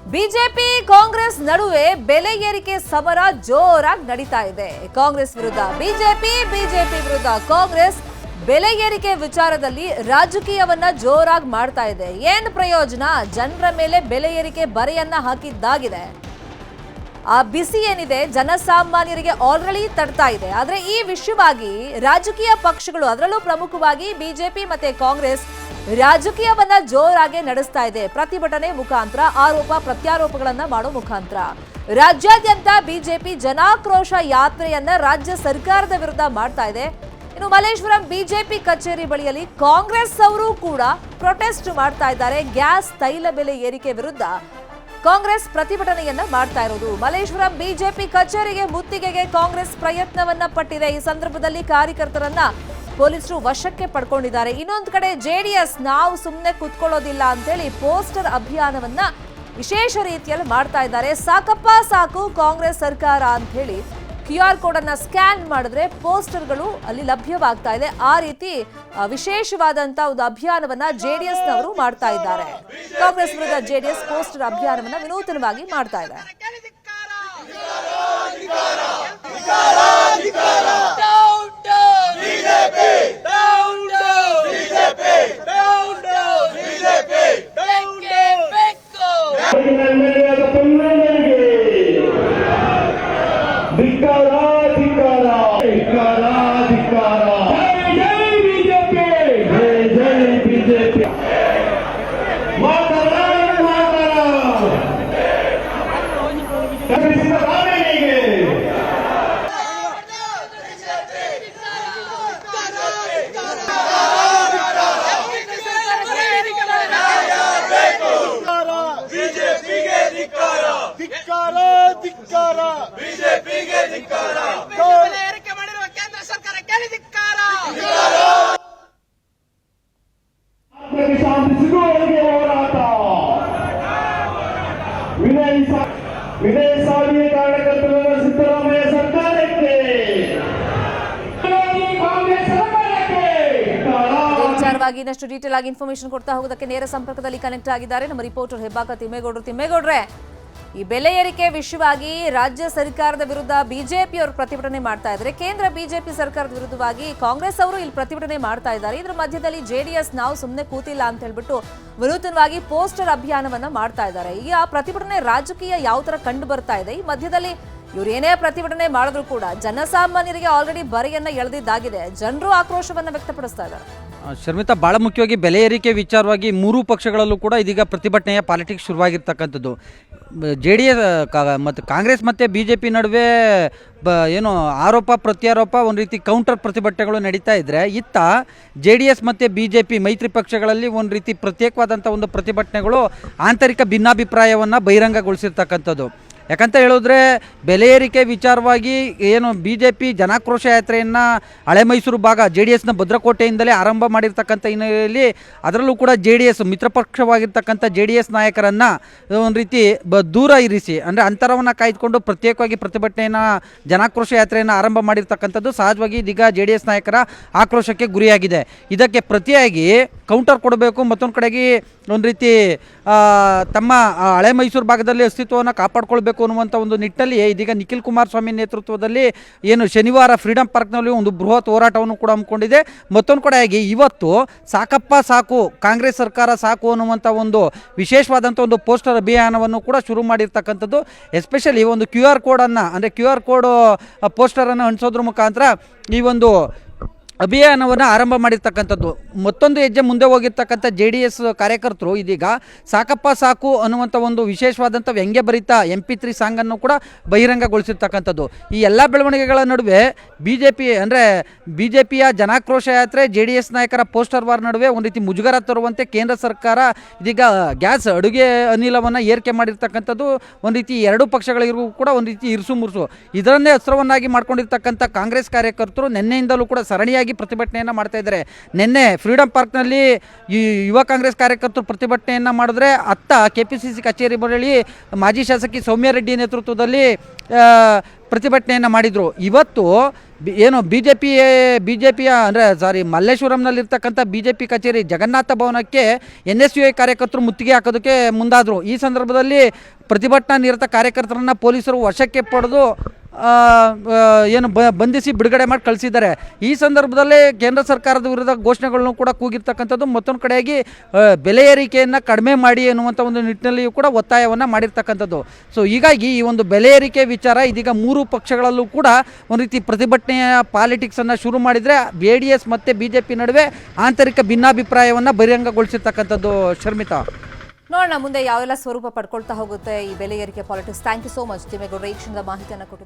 BJP Congress ನಡುವೆ ಬೆಲೆ ಏರಿಕೆ ಸಮರ ಜೋರಾಗಿ ನಡೀತಾ ಇದೆ. ಕಾಂಗ್ರೆಸ್ ವಿರುದ್ಧ ಬಿಜೆಪಿ, ಬಿಜೆಪಿ ವಿರುದ್ಧ ಕಾಂಗ್ರೆಸ್ ಬೆಲೆ ಏರಿಕೆ ವಿಚಾರದಲ್ಲಿ ರಾಜಕೀಯವನ್ನ ಜೋರಾಗಿ ಮಾಡ್ತಾ ಇದೆ. ಏನ್ ಪ್ರಯೋಜನ? ಜನರ ಮೇಲೆ ಬೆಲೆ ಏರಿಕೆ ಬರೆಯನ್ನ ಹಾಕಿದ್ದಾಗಿದೆ. ಆ ಬಿಸಿ ಏನಿದೆ ಜನಸಾಮಾನ್ಯರಿಗೆ ಆಲ್ರೆಡಿ ತಡ್ತಾ ಇದೆ. ಆದ್ರೆ ಈ ವಿಷಯವಾಗಿ ರಾಜಕೀಯ ಪಕ್ಷಗಳು, ಅದರಲ್ಲೂ ಪ್ರಮುಖವಾಗಿ ಬಿಜೆಪಿ ಮತ್ತೆ ಕಾಂಗ್ರೆಸ್ ರಾಜಕೀಯವನ್ನ ಜೋರಾಗಿ ನಡೆಸ್ತಾ ಇದೆ. ಪ್ರತಿಭಟನೆ ಮುಖಾಂತರ, ಆರೋಪ ಪ್ರತ್ಯಾರೋಪಗಳನ್ನ ಮಾಡೋ ಮುಖಾಂತರ ರಾಜ್ಯಾದ್ಯಂತ ಬಿಜೆಪಿ ಜನಾಕ್ರೋಶ ಯಾತ್ರೆಯನ್ನ ರಾಜ್ಯ ಸರ್ಕಾರದ ವಿರುದ್ಧ ಮಾಡ್ತಾ ಇದೆ. ಇನ್ನು ಮಲ್ಲೇಶ್ವರಂ ಬಿಜೆಪಿ ಕಚೇರಿ ಬಳಿಯಲ್ಲಿ ಕಾಂಗ್ರೆಸ್ ಅವರು ಕೂಡ ಪ್ರೊಟೆಸ್ಟ್ ಮಾಡ್ತಾ ಇದ್ದಾರೆ. ಗ್ಯಾಸ್ ತೈಲ ಬೆಲೆ ಏರಿಕೆ ವಿರುದ್ಧ ಕಾಂಗ್ರೆಸ್ ಪ್ರತಿಭಟನೆಯನ್ನ ಮಾಡ್ತಾ ಇರೋದು. ಮಲ್ಲೇಶ್ವರಂ ಬಿಜೆಪಿ ಕಚೇರಿಗೆ ಮುತ್ತಿಗೆಗೆ ಕಾಂಗ್ರೆಸ್ ಪ್ರಯತ್ನವನ್ನ ಪಟ್ಟಿದೆ. ಈ ಸಂದರ್ಭದಲ್ಲಿ ಕಾರ್ಯಕರ್ತರನ್ನ ಪೊಲೀಸರು ವಶಕ್ಕೆ ಪಡ್ಕೊಂಡಿದ್ದಾರೆ. ಇನ್ನೊಂದು ಕಡೆ ಜೆಡಿಎಸ್ ನಾವು ಸುಮ್ಮನೆ ಕೂತ್ಕೊಳ್ಳೋದಿಲ್ಲ ಅಂತೇಳಿ ಪೋಸ್ಟರ್ ಅಭಿಯಾನವನ್ನ ವಿಶೇಷ ರೀತಿಯಲ್ಲಿ ಮಾಡ್ತಾ ಇದ್ದಾರೆ. ಸಾಕಪ್ಪ ಸಾಕು ಕಾಂಗ್ರೆಸ್ ಸರ್ಕಾರ ಅಂತ ಹೇಳಿ QR ಕೋಡ್ ಅನ್ನ ಸ್ಕ್ಯಾನ್ ಮಾಡಿದ್ರೆ ಪೋಸ್ಟರ್ಗಳು ಅಲ್ಲಿ ಲಭ್ಯವಾಗ್ತಾ ಇದೆ. ಆ ರೀತಿ ವಿಶೇಷವಾದಂತಹ ಒಂದು ಅಭಿಯಾನವನ್ನ ಜೆಡಿಎಸ್ ನವರು ಮಾಡ್ತಾ ಇದ್ದಾರೆ. ಕಾಂಗ್ರೆಸ್ ವಿರುದ್ಧ ಜೆಡಿಎಸ್ ಪೋಸ್ಟರ್ ಅಭಿಯಾನವನ್ನ ವಿನೂತನವಾಗಿ ಮಾಡ್ತಾ ಇದೆ. ವಿಜಯಸಾಲಿಯ ಕಾರ್ಯಕರ್ತರಾದ ಸಿದ್ದರಾಮಯ್ಯ ಸರ್ಕಾರಕ್ಕೆ, ವಿಚಾರವಾಗಿ ಇನ್ನಷ್ಟು ಡೀಟೇಲ್ ಆಗಿ ಇನ್ಫಾರ್ಮೇಶನ್ ಕೊಡ್ತಾ ಹೋಗೋದಕ್ಕೆ ನೇರ ಸಂಪರ್ಕದಲ್ಲಿ ಕನೆಕ್ಟ್ ಆಗಿದ್ದಾರೆ ನಮ್ಮ ರಿಪೋರ್ಟರ್ ಹೆಬ್ಬಾಕ ತಿಮ್ಮೇಗೌಡರು. ತಿಮ್ಮೇಗೌಡ್ರೆ, ಈ ಬೆಲೆ ಏರಿಕೆ ವಿಷಯವಾಗಿ ರಾಜ್ಯ ಸರ್ಕಾರದ ವಿರುದ್ಧ ಬಿಜೆಪಿ ಅವರು ಪ್ರತಿಭಟನೆ ಮಾಡ್ತಾ ಇದ್ದಾರೆ. ಕೇಂದ್ರ ಬಿಜೆಪಿ ಸರ್ಕಾರದ ವಿರುದ್ಧವಾಗಿ ಕಾಂಗ್ರೆಸ್ ಅವರು ಇಲ್ಲಿ ಪ್ರತಿಭಟನೆ ಮಾಡ್ತಾ ಇದ್ದಾರೆ. ಇದ್ರ ಮಧ್ಯದಲ್ಲಿ ಜೆಡಿಎಸ್ ನಾವು ಸುಮ್ಮನೆ ಕೂತಿಲ್ಲ ಅಂತ ಹೇಳ್ಬಿಟ್ಟು ವಿನೂತನವಾಗಿ ಪೋಸ್ಟರ್ ಅಭಿಯಾನವನ್ನ ಮಾಡ್ತಾ ಇದ್ದಾರೆ. ಈಗ ಪ್ರತಿಭಟನೆ ರಾಜಕೀಯ ಯಾವ ತರ ಕಂಡು ಬರ್ತಾ ಇದೆ? ಈ ಮಧ್ಯದಲ್ಲಿ ಇವ್ರು ಏನೇ ಪ್ರತಿಭಟನೆ ಮಾಡಿದ್ರು ಕೂಡ ಜನಸಾಮಾನ್ಯರಿಗೆ ಆಲ್ರೆಡಿ ಬರೆಯನ್ನ ಎಳೆದಿದ್ದಾಗಿದೆ. ಜನರು ಆಕ್ರೋಶವನ್ನ ವ್ಯಕ್ತಪಡಿಸ್ತಾ ಇದ್ದಾರೆ. ಶರ್ಮಿತಾ, ಭಾಳ ಮುಖ್ಯವಾಗಿ ಬೆಲೆ ಏರಿಕೆ ವಿಚಾರವಾಗಿ ಮೂರೂ ಪಕ್ಷಗಳಲ್ಲೂ ಕೂಡ ಇದೀಗ ಪ್ರತಿಭಟನೆಯ ಪಾಲಿಟಿಕ್ಸ್ ಶುರುವಾಗಿರ್ತಕ್ಕಂಥದ್ದು. JDS ಮತ್ತು ಕಾಂಗ್ರೆಸ್ ಮತ್ತು BJP ನಡುವೆ ಏನು ಆರೋಪ ಪ್ರತ್ಯಾರೋಪ, ಒಂದು ರೀತಿ ಕೌಂಟರ್ ಪ್ರತಿಭಟನೆಗಳು ನಡೀತಾ ಇದ್ದರೆ, ಇತ್ತ JDS ಮತ್ತು BJP ಮೈತ್ರಿ ಪಕ್ಷಗಳಲ್ಲಿ ಒಂದು ರೀತಿ ಪ್ರತ್ಯೇಕವಾದಂಥ ಒಂದು ಪ್ರತಿಭಟನೆಗಳು ಆಂತರಿಕ ಭಿನ್ನಾಭಿಪ್ರಾಯವನ್ನು ಬಹಿರಂಗಗೊಳಿಸಿರ್ತಕ್ಕಂಥದ್ದು. ಯಾಕಂತ ಹೇಳಿದ್ರೆ ಬೆಲೆ ಏರಿಕೆ ವಿಚಾರವಾಗಿ ಏನು BJP ಜನಾಕ್ರೋಶ ಯಾತ್ರೆಯನ್ನು ಹಳೆ ಮೈಸೂರು ಭಾಗ JDSನ ಭದ್ರಕೋಟೆಯಿಂದಲೇ ಆರಂಭ ಮಾಡಿರ್ತಕ್ಕಂಥ ಹಿನ್ನೆಲೆಯಲ್ಲಿ ಅದರಲ್ಲೂ ಕೂಡ JDS ಮಿತ್ರಪಕ್ಷವಾಗಿರ್ತಕ್ಕಂಥ JDS ನಾಯಕರನ್ನು ಒಂದು ರೀತಿ ದೂರ ಇರಿಸಿ, ಅಂದರೆ ಅಂತರವನ್ನು ಕಾಯ್ದುಕೊಂಡು ಪ್ರತ್ಯೇಕವಾಗಿ ಪ್ರತಿಭಟನೆಯನ್ನು ಜನಾಕ್ರೋಶ ಯಾತ್ರೆಯನ್ನು ಆರಂಭ ಮಾಡಿರ್ತಕ್ಕಂಥದ್ದು ಸಹಜವಾಗಿ ಇದೀಗ JDS ನಾಯಕರ ಆಕ್ರೋಶಕ್ಕೆ ಗುರಿಯಾಗಿದೆ. ಇದಕ್ಕೆ ಪ್ರತಿಯಾಗಿ ಕೌಂಟರ್ ಕೊಡಬೇಕು, ಮತ್ತೊಂದು ಕಡೆಗೆ ಒಂದು ರೀತಿ ತಮ್ಮ ಹಳೆ ಮೈಸೂರು ಭಾಗದಲ್ಲಿ ಅಸ್ತಿತ್ವವನ್ನು ಕಾಪಾಡಿಕೊಳ್ಬೇಕು ಅನ್ನುವಂಥ ಒಂದು ನಿಟ್ಟಲ್ಲಿ ಇದೀಗ ನಿಖಿಲ್ ಕುಮಾರಸ್ವಾಮಿ ನೇತೃತ್ವದಲ್ಲಿ ಏನು ಶನಿವಾರ ಫ್ರೀಡಂ ಪಾರ್ಕ್ನಲ್ಲಿ ಒಂದು ಬೃಹತ್ ಹೋರಾಟವನ್ನು ಕೂಡ ಹಮ್ಮಿಕೊಂಡಿದೆ. ಮತ್ತೊಂದು ಕಡೆಯಾಗಿ ಇವತ್ತು ಸಾಕಪ್ಪ ಸಾಕು ಕಾಂಗ್ರೆಸ್ ಸರ್ಕಾರ ಸಾಕು ಅನ್ನುವಂಥ ಒಂದು ವಿಶೇಷವಾದಂಥ ಒಂದು ಪೋಸ್ಟರ್ ಅಭಿಯಾನವನ್ನು ಕೂಡ ಶುರು ಮಾಡಿರ್ತಕ್ಕಂಥದ್ದು. ಎಸ್ಪೆಷಲಿ ಒಂದು QR ಕೋಡನ್ನು, ಅಂದರೆ QR ಕೋಡ್ ಪೋಸ್ಟರನ್ನು ಅಂಟಿಸೋದ್ರ ಮುಖಾಂತರ ಈ ಒಂದು ಅಭಿಯಾನವನ್ನು ಆರಂಭ ಮಾಡಿರ್ತಕ್ಕಂಥದ್ದು. ಮತ್ತೊಂದು ಹೆಜ್ಜೆ ಮುಂದೆ ಹೋಗಿರ್ತಕ್ಕಂಥ JDS ಕಾರ್ಯಕರ್ತರು ಇದೀಗ ಸಾಕಪ್ಪ ಸಾಕು ಅನ್ನುವಂಥ ಒಂದು ವಿಶೇಷವಾದಂಥ ವ್ಯಂಗ್ಯಭರಿತ MP3 ಸಾಂಗನ್ನು ಕೂಡ ಬಹಿರಂಗಗೊಳಿಸಿರ್ತಕ್ಕಂಥದ್ದು. ಈ ಎಲ್ಲ ಬೆಳವಣಿಗೆಗಳ ನಡುವೆ BJPಯ ಜನಾಕ್ರೋಶ ಯಾತ್ರೆ, JDS ನಾಯಕರ ಪೋಸ್ಟರ್ ವಾರ್ ನಡುವೆ ಒಂದು ರೀತಿ ಮುಜುಗರ ತರುವಂತೆ ಕೇಂದ್ರ ಸರ್ಕಾರ ಇದೀಗ ಗ್ಯಾಸ್ ಅಡುಗೆ ಅನಿಲವನ್ನು ಏರಿಕೆ ಮಾಡಿರ್ತಕ್ಕಂಥದ್ದು ಒಂದು ರೀತಿ ಎರಡೂ ಪಕ್ಷಗಳಿಗೂ ಕೂಡ ಒಂದು ರೀತಿ ಇರುಸು ಮುರುಸು. ಇದರನ್ನೇ ಅಸ್ತ್ರವನ್ನಾಗಿ ಮಾಡ್ಕೊಂಡಿರ್ತಕ್ಕಂಥ ಕಾಂಗ್ರೆಸ್ ಕಾರ್ಯಕರ್ತರು ನಿನ್ನೆಯಿಂದಲೂ ಕೂಡ ಸರಣಿಯಾಗಿ ಮುಕ್ತವಾಗಿ ಪ್ರತಿಭಟನೆಯನ್ನು ಮಾಡ್ತಾ ಇದ್ದಾರೆ. ನಿನ್ನೆ ಫ್ರೀಡಂ ಪಾರ್ಕ್ನಲ್ಲಿ ಈ ಯುವ ಕಾಂಗ್ರೆಸ್ ಕಾರ್ಯಕರ್ತರು ಪ್ರತಿಭಟನೆಯನ್ನು ಮಾಡಿದ್ರೆ ಅತ್ತ KPCC ಕಚೇರಿ ಬಳಿ ಮಾಜಿ ಶಾಸಕಿ ಸೌಮ್ಯ ರೆಡ್ಡಿ ನೇತೃತ್ವದಲ್ಲಿ ಪ್ರತಿಭಟನೆಯನ್ನು ಮಾಡಿದರು. ಇವತ್ತು ಏನು ಬಿ ಜೆ ಪಿಯ ಅಂದರೆ ಮಲ್ಲೇಶ್ವರಂನಲ್ಲಿರ್ತಕ್ಕಂಥ BJP ಕಚೇರಿ ಜಗನ್ನಾಥ ಭವನಕ್ಕೆ NSUI ಕಾರ್ಯಕರ್ತರು ಮುತ್ತಿಗೆ ಹಾಕೋದಕ್ಕೆ ಮುಂದಾದರು. ಈ ಸಂದರ್ಭದಲ್ಲಿ ಪ್ರತಿಭಟನಾ ನಿರತ ಕಾರ್ಯಕರ್ತರನ್ನು ಪೊಲೀಸರು ವಶಕ್ಕೆ ಪಡೆದು ಏನು ಬಂಧಿಸಿ ಬಿಡುಗಡೆ ಮಾಡಿ ಕಳಿಸಿದ್ದಾರೆ. ಈ ಸಂದರ್ಭದಲ್ಲಿ ಕೇಂದ್ರ ಸರ್ಕಾರದ ವಿರುದ್ಧ ಘೋಷಣೆಗಳನ್ನು ಕೂಡ ಕೂಗಿರ್ತಕ್ಕಂಥದ್ದು. ಮತ್ತೊಂದು ಕಡೆಯಾಗಿ ಬೆಲೆ ಏರಿಕೆಯನ್ನು ಕಡಿಮೆ ಮಾಡಿ ಎನ್ನುವಂಥ ಒಂದು ನಿಟ್ಟಿನಲ್ಲಿಯೂ ಕೂಡ ಒತ್ತಾಯವನ್ನು ಮಾಡಿರ್ತಕ್ಕಂಥದ್ದು. ಸೊ ಹೀಗಾಗಿ ಈ ಒಂದು ಬೆಲೆ ಏರಿಕೆ ವಿಚಾರ ಇದೀಗ ಮೂರು ಪಕ್ಷಗಳಲ್ಲೂ ಕೂಡ ಒಂದು ರೀತಿ ಪ್ರತಿಭಟನೆಯ ಪಾಲಿಟಿಕ್ಸನ್ನು ಶುರು ಮಾಡಿದರೆ JDS ಮತ್ತು BJP ನಡುವೆ ಆಂತರಿಕ ಭಿನ್ನಾಭಿಪ್ರಾಯವನ್ನು ಬಹಿರಂಗಗೊಳಿಸಿರ್ತಕ್ಕಂಥದ್ದು. ಶರ್ಮಿತಾ, ನೋಡೋಣ ಮುಂದೆ ಯಾವೆಲ್ಲ ಸ್ವರೂಪ ಪಡ್ಕೊಳ್ತಾ ಹೋಗುತ್ತೆ ಈ ಬೆಲೆ ಏರಿಕೆ politics. Thank you so much ತಿಮ್ಮೇಗೌಡರು ಈ ಕ್ಷಣದ ಮಾಹಿತಿಯನ್ನು ಕೊಟ್ಟಿದ್ದಾರೆ.